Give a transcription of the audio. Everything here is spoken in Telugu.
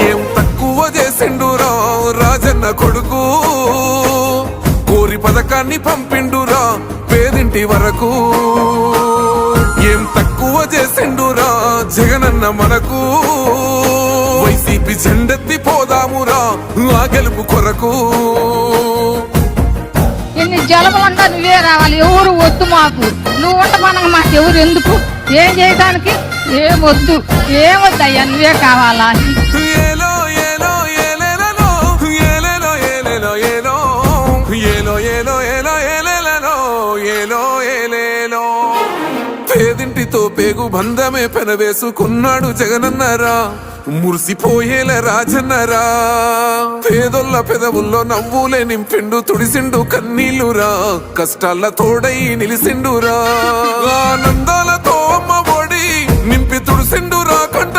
ఏం తక్కువ చేసిండురా రాజన్న కొడుకు, కోరి పథకాన్ని పంపిండురా పేదింటి వరకు. ఏం తక్కువ చేసిండురా జగనన్న మనకు, వైసీపీ జెండెత్తి పోదామురా ఆ గెలుపు కొరకు. ఎన్ని జలములంతా నువ్వే రావాలి, ఎవరు వద్దు మాకు, నువ్వు ఉంట మనకు మాకు ఎవరు ఎందుకు, ఏం చేయడానికి ఏమొద్దు, ఏమొద్దయ్యా నువ్వే కావాలా. ఏలో ఏలో ఏలేలో ఏలేలో ఏలేలో ఏలో ఏలో ఏలో ఏలో ఏలేలో ఏలో ఏలేలో. పేదింటితో పేగు బంధమే పెనవేసుకున్నాడు జగనన్నరా, మురిసిపోయేల రాజన్నరా. పేదొల్ల పెదవుల్లో నవ్వులే నింపిండు, తుడిసిండు కన్నీళ్లురా, కష్టాల తోడై నిలిసిండురా. ఆనందాలతో అమ్మ ఒడి నింపి తుడిసిండురా కంట